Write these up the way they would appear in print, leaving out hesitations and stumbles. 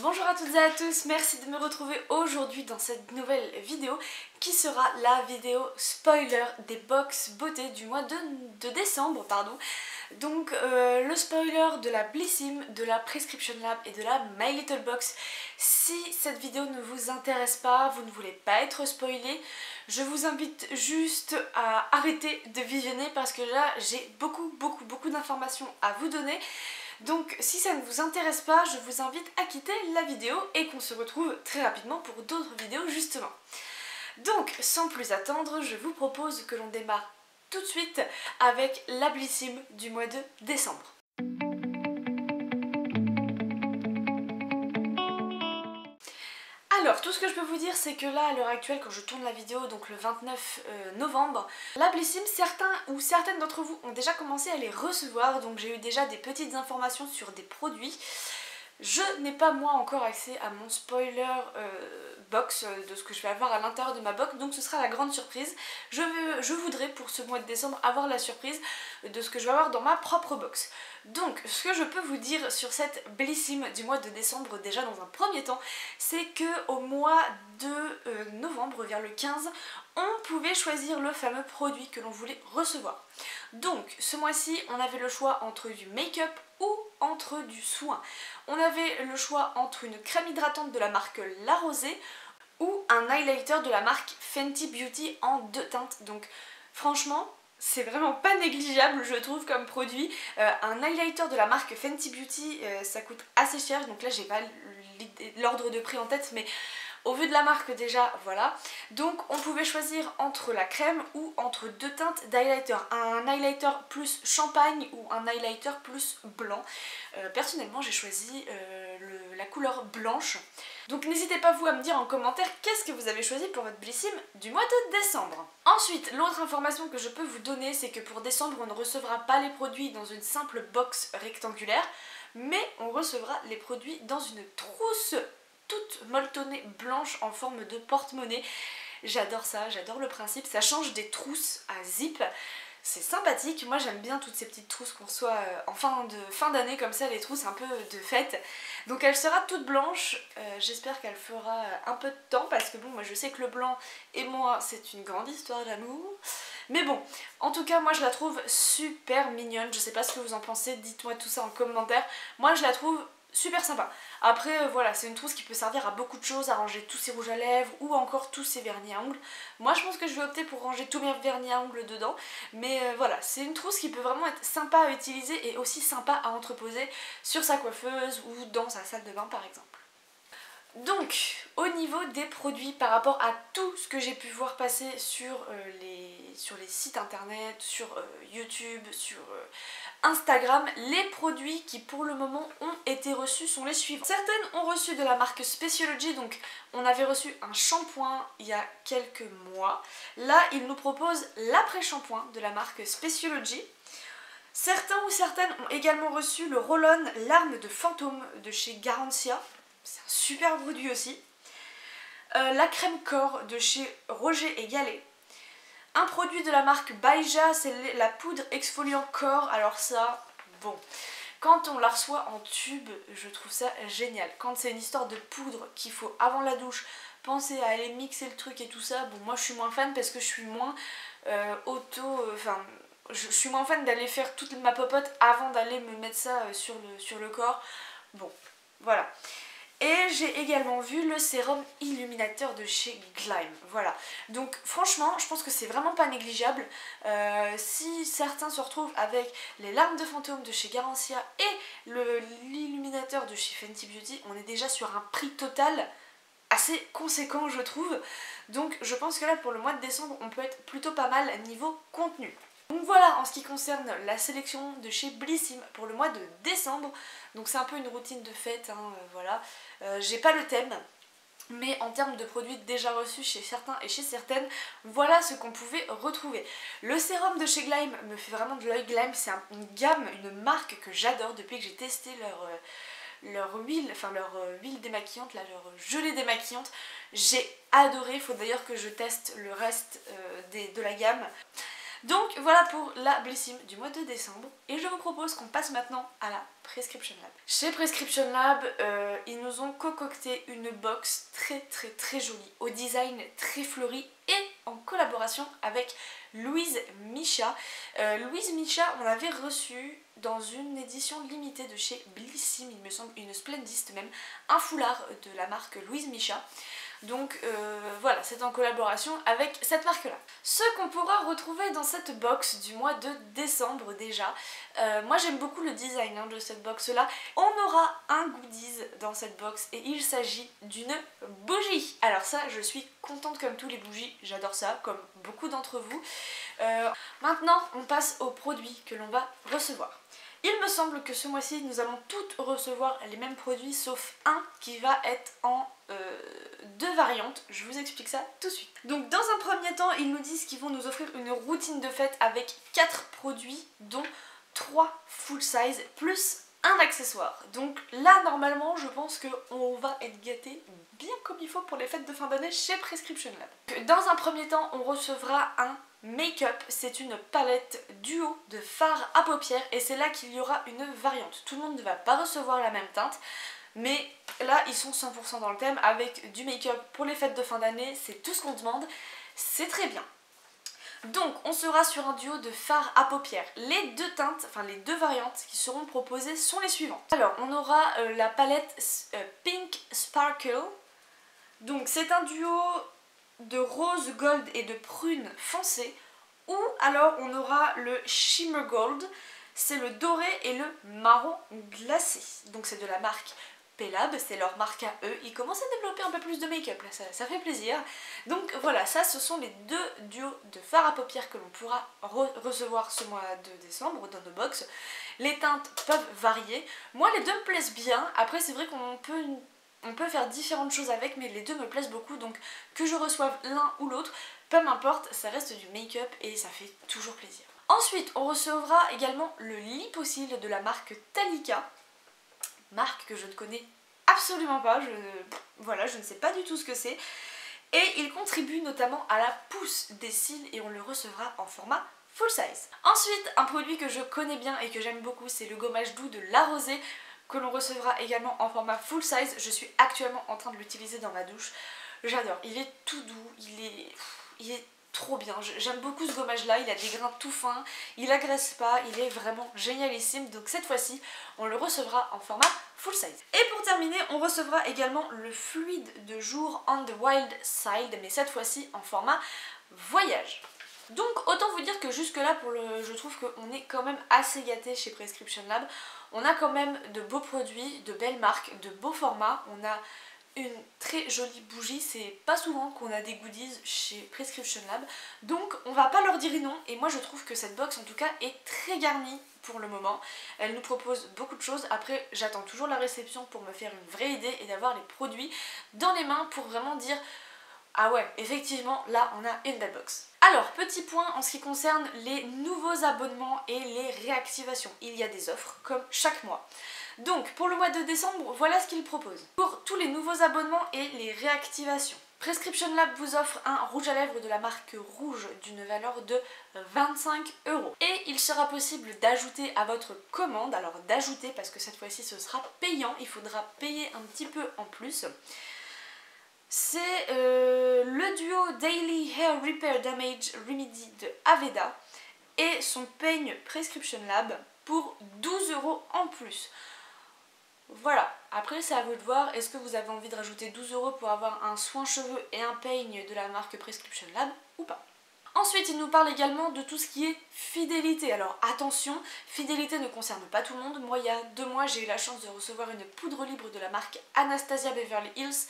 Bonjour à toutes et à tous, merci de me retrouver aujourd'hui dans cette nouvelle vidéo qui sera la vidéo spoiler des box beauté du mois de décembre. Donc le spoiler de la Blissim, de la Prescription Lab et de la My Little Box. Si cette vidéo ne vous intéresse pas, vous ne voulez pas être spoilé, je vous invite juste à arrêter de visionner parce que là j'ai beaucoup d'informations à vous donner. Donc si ça ne vous intéresse pas, je vous invite à quitter la vidéo et qu'on se retrouve très rapidement pour d'autres vidéos justement. Donc sans plus attendre, je vous propose que l'on démarre tout de suite avec la Blissim du mois de décembre. Alors, tout ce que je peux vous dire, c'est que là, à l'heure actuelle, quand je tourne la vidéo, donc le 29 novembre, la Blissim, certains ou certaines d'entre vous ont déjà commencé à les recevoir, donc j'ai eu déjà des petites informations sur des produits. Je n'ai pas moi encore accès à mon spoiler box de ce que je vais avoir à l'intérieur de ma box, donc ce sera la grande surprise. Je voudrais pour ce mois de décembre avoir la surprise de ce que je vais avoir dans ma propre box. Donc ce que je peux vous dire sur cette Blissim du mois de décembre déjà dans un premier temps, c'est que au mois de novembre, vers le 15, on pouvait choisir le fameux produit que l'on voulait recevoir. Donc ce mois-ci on avait le choix entre du make-up ou entre du soin. On avait le choix entre une crème hydratante de la marque La Rosée ou un highlighter de la marque Fenty Beauty en 2 teintes. Donc franchement c'est vraiment pas négligeable je trouve comme produit. Un highlighter de la marque Fenty Beauty ça coûte assez cher, donc là j'ai pas l'ordre de prix en tête, mais au vu de la marque déjà, voilà. Donc on pouvait choisir entre la crème ou entre 2 teintes d'highlighter. Un highlighter plus champagne ou un highlighter plus blanc. Personnellement j'ai choisi la couleur blanche. Donc n'hésitez pas vous à me dire en commentaire qu'est-ce que vous avez choisi pour votre Blissim du mois de décembre. Ensuite, l'autre information que je peux vous donner, c'est que pour décembre on ne recevra pas les produits dans une simple box rectangulaire, mais on recevra les produits dans une trousse toute molletonnée blanche en forme de porte-monnaie. J'adore ça, j'adore le principe, ça change des trousses à zip. C'est sympathique, moi j'aime bien toutes ces petites trousses qu'on reçoit en fin d'année comme ça, les trousses un peu de fête. Donc elle sera toute blanche, j'espère qu'elle fera un peu de temps parce que bon, moi je sais que le blanc et moi c'est une grande histoire d'amour. Mais bon, en tout cas moi je la trouve super mignonne, je sais pas ce que vous en pensez, dites-moi tout ça en commentaire. Moi je la trouve super sympa. Après voilà, c'est une trousse qui peut servir à beaucoup de choses, à ranger tous ses rouges à lèvres ou encore tous ses vernis à ongles. Moi je pense que je vais opter pour ranger tous mes vernis à ongles dedans, mais voilà, c'est une trousse qui peut vraiment être sympa à utiliser et aussi sympa à entreposer sur sa coiffeuse ou dans sa salle de bain par exemple. Donc au niveau des produits, par rapport à tout ce que j'ai pu voir passer sur les sites internet, sur YouTube, sur Instagram, les produits qui pour le moment ont été reçus sont les suivants. Certaines ont reçu de la marque Speciology, donc on avait reçu un shampoing il y a quelques mois. Là ils nous proposent l'après-shampoing de la marque Speciology. Certains ou certaines ont également reçu le roll-on Larmes de fantôme de chez Garancia. C'est un super produit aussi. La crème corps de chez Roger et Gallet. Un produit de la marque Baija, c'est la poudre exfoliant corps. Alors ça, bon, quand on la reçoit en tube, je trouve ça génial. Quand c'est une histoire de poudre qu'il faut avant la douche, penser à aller mixer le truc et tout ça, bon moi je suis moins fan parce que je suis moins je suis moins fan d'aller faire toute ma popote avant d'aller me mettre ça sur le corps. Bon, voilà. Et j'ai également vu le sérum illuminateur de chez Gleim. Voilà. Donc franchement, je pense que c'est vraiment pas négligeable. Si certains se retrouvent avec les larmes de fantôme de chez Garancia et l'illuminateur de chez Fenty Beauty, on est déjà sur un prix total assez conséquent je trouve. Donc je pense que là pour le mois de décembre, on peut être plutôt pas mal niveau contenu. Donc voilà en ce qui concerne la sélection de chez Blissim pour le mois de décembre. Donc c'est un peu une routine de fête, hein, voilà. J'ai pas le thème, mais en termes de produits déjà reçus chez certains et chez certaines, voilà ce qu'on pouvait retrouver. Le sérum de chez Gleim me fait vraiment de l'œil. Gleim c'est une gamme, une marque que j'adore depuis que j'ai testé leur huile, leur huile démaquillante, là, leur gelée démaquillante. J'ai adoré, il faut d'ailleurs que je teste le reste de la gamme. Donc voilà pour la Blissim du mois de décembre et je vous propose qu'on passe maintenant à la Prescription Lab. Chez Prescription Lab, ils nous ont concocté une box très jolie, au design très fleuri et en collaboration avec Louise Micha. Louise Micha, on l'avait reçue dans une édition limitée de chez Blissim, il me semble, une Splendiste même, un foulard de la marque Louise Micha. Donc voilà, c'est en collaboration avec cette marque-là. Ce qu'on pourra retrouver dans cette box du mois de décembre déjà, moi j'aime beaucoup le design de cette box-là. On aura un goodies dans cette box et il s'agit d'une bougie. Alors ça, je suis contente comme tous les bougies, j'adore ça, comme beaucoup d'entre vous. Maintenant, on passe aux produits que l'on va recevoir. Il me semble que ce mois-ci, nous allons toutes recevoir les mêmes produits, sauf un qui va être en deux variantes. Je vous explique ça tout de suite. Donc dans un premier temps, ils nous disent qu'ils vont nous offrir une routine de fête avec 4 produits, dont 3 full size, plus un accessoire. Donc là, normalement, je pense qu'on va être gâtés bien comme il faut pour les fêtes de fin d'année chez Prescription Lab. Dans un premier temps, on recevra un make-up, c'est une palette duo de fard à paupières et c'est là qu'il y aura une variante. Tout le monde ne va pas recevoir la même teinte, mais là ils sont 100% dans le thème avec du make-up pour les fêtes de fin d'année, c'est tout ce qu'on demande, c'est très bien. Donc on sera sur un duo de fard à paupières. Les deux teintes, enfin les deux variantes qui seront proposées sont les suivantes. Alors on aura la palette Pink Sparkle, donc c'est un duo de rose gold et de prune foncé, ou alors on aura le shimmer gold, c'est le doré et le marron glacé. Donc c'est de la marque Pelab, c'est leur marque à eux. Ils commencent à développer un peu plus de make-up là, ça fait plaisir. Donc voilà, ça ce sont les deux duos de fard à paupières que l'on pourra recevoir ce mois de décembre dans nos box. Les teintes peuvent varier. Moi les deux me plaisent bien, après c'est vrai qu'on peut faire différentes choses avec, mais les deux me plaisent beaucoup, donc que je reçoive l'un ou l'autre, peu m'importe, ça reste du make-up et ça fait toujours plaisir. Ensuite, on recevra également le lip aux cils de la marque Talika, marque que je ne connais absolument pas, voilà, je ne sais pas du tout ce que c'est, et il contribue notamment à la pousse des cils et on le recevra en format full size. Ensuite, un produit que je connais bien et que j'aime beaucoup, c'est le gommage doux de La Rosée, que l'on recevra également en format full size. Je suis actuellement en train de l'utiliser dans ma douche. J'adore, il est tout doux, il est trop bien. J'aime beaucoup ce gommage là, il a des grains tout fins, il agresse pas, il est vraiment génialissime. Donc cette fois-ci, on le recevra en format full size. Et pour terminer, on recevra également le fluide de jour On the Wild Side, mais cette fois-ci en format voyage. Donc autant vous dire que jusque là je trouve qu'on est quand même assez gâté chez Prescription Lab. On a quand même de beaux produits, de belles marques, de beaux formats. On a une très jolie bougie, c'est pas souvent qu'on a des goodies chez Prescription Lab. Donc on va pas leur dire non et moi je trouve que cette box en tout cas est très garnie pour le moment. Elle nous propose beaucoup de choses. Après j'attends toujours la réception pour me faire une vraie idée et d'avoir les produits dans les mains pour vraiment dire ah ouais, effectivement, là on a une belle box. Alors, petit point en ce qui concerne les nouveaux abonnements et les réactivations. Il y a des offres comme chaque mois. Donc, pour le mois de décembre, voilà ce qu'ils proposent. Pour tous les nouveaux abonnements et les réactivations, Prescription Lab vous offre un rouge à lèvres de la marque Rouge d'une valeur de 25 €. Et il sera possible d'ajouter à votre commande, alors d'ajouter parce que cette fois-ci ce sera payant, il faudra payer un petit peu en plus. C'est le duo Daily Hair Repair Damage Remedy de Aveda et son peigne Prescription Lab pour 12 € en plus. Voilà, après c'est à vous de voir, est-ce que vous avez envie de rajouter 12 € pour avoir un soin cheveux et un peigne de la marque Prescription Lab ou pas. Ensuite, il nous parle également de tout ce qui est fidélité. Alors attention, fidélité ne concerne pas tout le monde. Moi, il y a 2 mois, j'ai eu la chance de recevoir une poudre libre de la marque Anastasia Beverly Hills.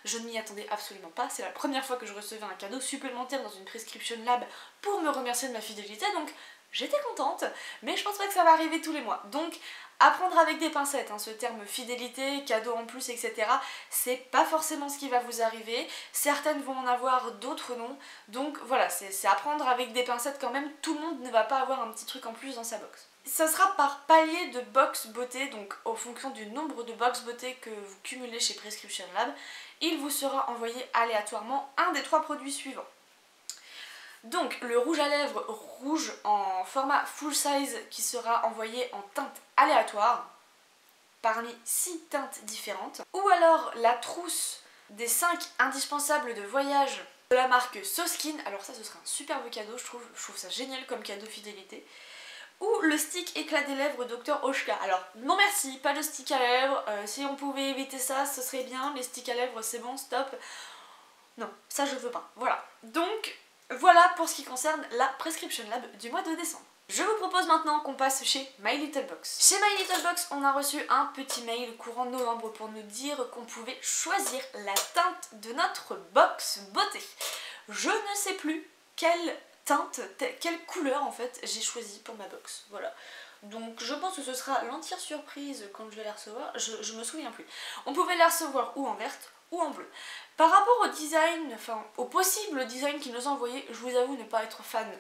Je ne m'y attendais absolument pas, c'est la première fois que je recevais un cadeau supplémentaire dans une Prescription Lab pour me remercier de ma fidélité, donc j'étais contente, mais je pense pas que ça va arriver tous les mois. Donc à prendre avec des pincettes, ce terme fidélité, cadeau en plus, etc. c'est pas forcément ce qui va vous arriver, certaines vont en avoir, d'autres non, donc voilà, c'est à prendre avec des pincettes quand même, tout le monde ne va pas avoir un petit truc en plus dans sa box. Ça sera par palier de box beauté, donc en fonction du nombre de box beauté que vous cumulez chez Prescription Lab, il vous sera envoyé aléatoirement un des 3 produits suivants. Donc le rouge à lèvres rouge en format full size qui sera envoyé en teinte aléatoire parmi 6 teintes différentes. Ou alors la trousse des 5 indispensables de voyage de la marque So Skin. Alors ça ce serait un superbe cadeau, je trouve ça génial comme cadeau fidélité. Ou le stick éclat des lèvres Dr Oshka. Alors non merci, pas de stick à lèvres, si on pouvait éviter ça ce serait bien, les sticks à lèvres c'est bon, stop. Non, ça je veux pas, voilà. Donc voilà pour ce qui concerne la Prescription Lab du mois de décembre. Je vous propose maintenant qu'on passe chez My Little Box. Chez My Little Box, on a reçu un petit mail courant novembre pour nous dire qu'on pouvait choisir la teinte de notre box beauté. Je ne sais plus quelle teinte, quelle couleur en fait j'ai choisi pour ma box, voilà. Donc je pense que ce sera l'entière surprise quand je vais la recevoir, je me souviens plus. On pouvait la recevoir ou en verte ou en bleu. Par rapport au design, enfin au possible design qu'ils nous ont envoyé, je vous avoue ne pas être fan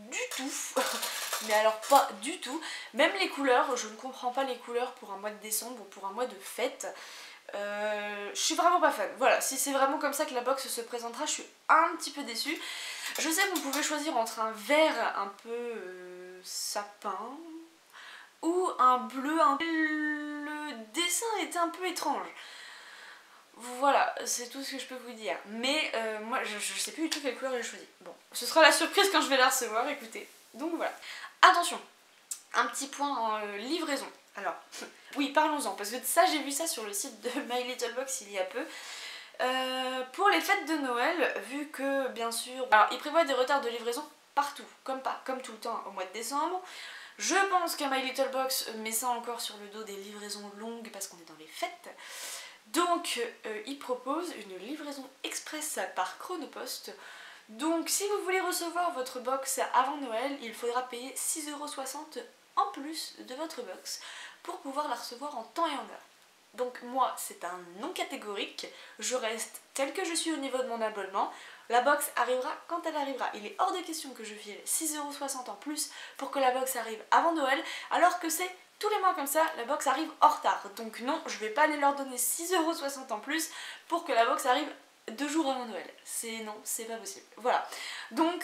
du tout. Mais alors pas du tout. Même les couleurs, je ne comprends pas les couleurs pour un mois de décembre ou pour un mois de fête. Je suis vraiment pas fan. Voilà, si c'est vraiment comme ça que la box se présentera, je suis un petit peu déçue. Je sais qu'on pouvait choisir entre un vert un peu sapin ou un bleu un peu... Le dessin était un peu étrange. Voilà, c'est tout ce que je peux vous dire. Mais moi, je sais plus du tout quelle couleur j'ai choisi. Bon, ce sera la surprise quand je vais la recevoir, écoutez. Donc voilà. Attention, un petit point en livraison. Alors, oui, parlons-en, parce que ça, j'ai vu ça sur le site de My Little Box il y a peu. Pour les fêtes de Noël, vu que, bien sûr... Alors, ils prévoient des retards de livraison partout, comme tout le temps au mois de décembre. Je pense que My Little Box met ça encore sur le dos des livraisons longues parce qu'on est dans les fêtes. Donc, ils proposent une livraison express par Chronopost. Donc, si vous voulez recevoir votre box avant Noël, il faudra payer 6,60 € en plus de votre box pour pouvoir la recevoir en temps et en heure. Donc moi, c'est un non catégorique, je reste tel que je suis au niveau de mon abonnement, la box arrivera quand elle arrivera. Il est hors de question que je file 6,60 € en plus pour que la box arrive avant Noël, alors que c'est tous les mois comme ça, la box arrive en retard. Donc non, je vais pas aller leur donner 6,60 € en plus pour que la box arrive 2 jours avant Noël. Non, c'est pas possible. Voilà. Donc,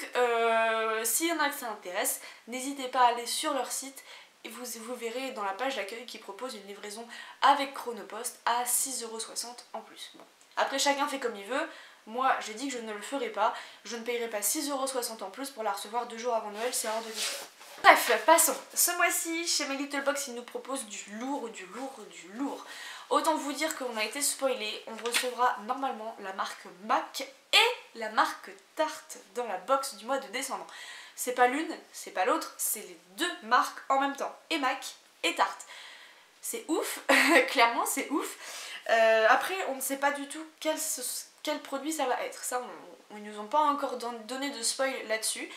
s'il y en a que ça intéresse, n'hésitez pas à aller sur leur site et vous verrez dans la page d'accueil qu'ils proposent une livraison avec Chronopost à 6,60 € en plus. Bon. Après, chacun fait comme il veut. Moi, j'ai dit que je ne le ferai pas. Je ne payerai pas 6,60 € en plus pour la recevoir 2 jours avant Noël, c'est hors de question. Bref, passons. Ce mois-ci, chez My Little Box, ils nous proposent du lourd, du lourd, du lourd. Autant vous dire qu'on a été spoilé, on recevra normalement la marque MAC et la marque Tarte dans la box du mois de décembre. C'est pas l'une, c'est pas l'autre, c'est les deux marques en même temps, et MAC et Tarte. C'est ouf, clairement c'est ouf. Après, on ne sait pas du tout quel produit ça va être. Ça, ils nous ont pas encore donné de spoil là-dessus.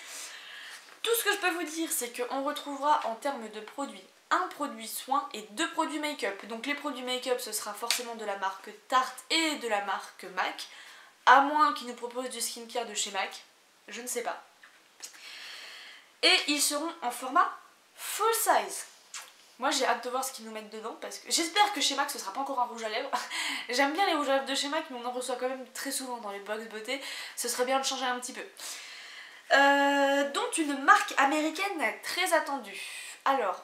Tout ce que je peux vous dire, c'est qu'on retrouvera en termes de produits un produit soin et 2 produits make-up. Donc les produits make-up, ce sera forcément de la marque Tarte et de la marque MAC, à moins qu'ils nous proposent du skincare de chez MAC, je ne sais pas. Et ils seront en format full size. Moi j'ai hâte de voir ce qu'ils nous mettent dedans, parce que j'espère que chez MAC ce sera pas encore un rouge à lèvres. J'aime bien les rouges à lèvres de chez MAC, mais on en reçoit quand même très souvent dans les box beauté. Ce serait bien de changer un petit peu. Dont une marque américaine très attendue. Alors,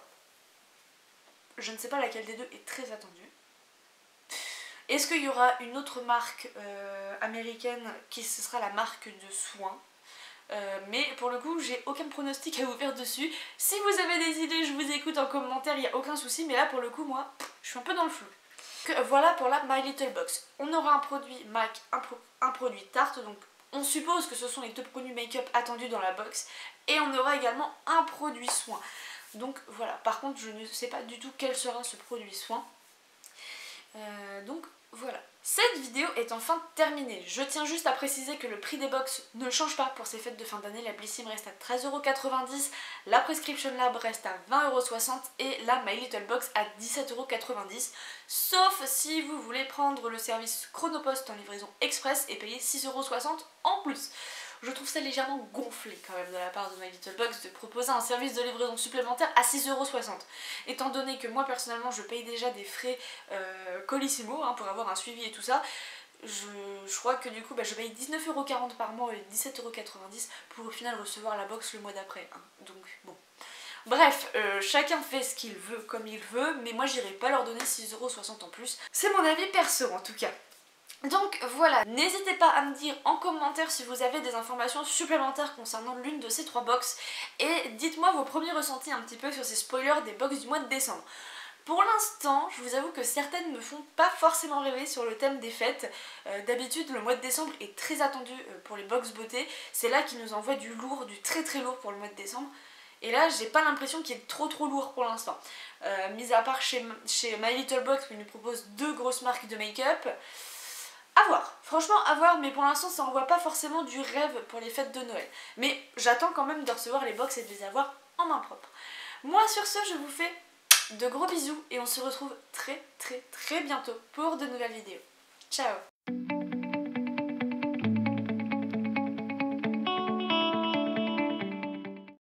je ne sais pas laquelle des deux est très attendue. Est-ce qu'il y aura une autre marque américaine qui ce sera la marque de soins? Mais pour le coup, j'ai aucun pronostic à vous faire dessus. Si vous avez des idées, je vous écoute en commentaire, il n'y a aucun souci. Mais là, pour le coup, moi, je suis un peu dans le flou. Voilà pour la My Little Box. On aura un produit MAC, un produit Tarte, donc on suppose que ce sont les 2 produits make-up attendus dans la box. Et on aura également un produit soin. Donc voilà, par contre je ne sais pas du tout quel sera ce produit soin. Donc voilà. Cette vidéo est enfin terminée. Je tiens juste à préciser que le prix des box ne change pas pour ces fêtes de fin d'année. La Blissim reste à 13,90 €, la Prescription Lab reste à 20,60 € et la My Little Box à 17,90 €. Sauf si vous voulez prendre le service Chronopost en livraison express et payer 6,60 € en plus. Je trouve ça légèrement gonflé quand même de la part de My Little Box de proposer un service de livraison supplémentaire à 6,60 €. Étant donné que moi personnellement je paye déjà des frais Colissimo pour avoir un suivi et tout ça, je crois que du coup je paye 19,40€ par mois et 17,90€ pour au final recevoir la box le mois d'après, hein. Donc bon. Bref, chacun fait ce qu'il veut comme il veut, mais moi j'irai pas leur donner 6,60€ en plus. C'est mon avis perso en tout cas. Donc voilà, n'hésitez pas à me dire en commentaire si vous avez des informations supplémentaires concernant l'une de ces 3 box et dites-moi vos premiers ressentis un petit peu sur ces spoilers des box du mois de décembre. Pour l'instant, je vous avoue que certaines me font pas forcément rêver sur le thème des fêtes. D'habitude, le mois de décembre est très attendu pour les box beauté. C'est là qu'ils nous envoient du lourd, du très très lourd pour le mois de décembre. Et là, j'ai pas l'impression qu'il y ait trop lourd pour l'instant. Mis à part chez My Little Box où ils nous proposent 2 grosses marques de make-up. À voir, franchement à voir, mais pour l'instant ça envoie pas forcément du rêve pour les fêtes de Noël. Mais j'attends quand même de recevoir les box et de les avoir en main propre. Moi sur ce, je vous fais de gros bisous et on se retrouve très bientôt pour de nouvelles vidéos. Ciao!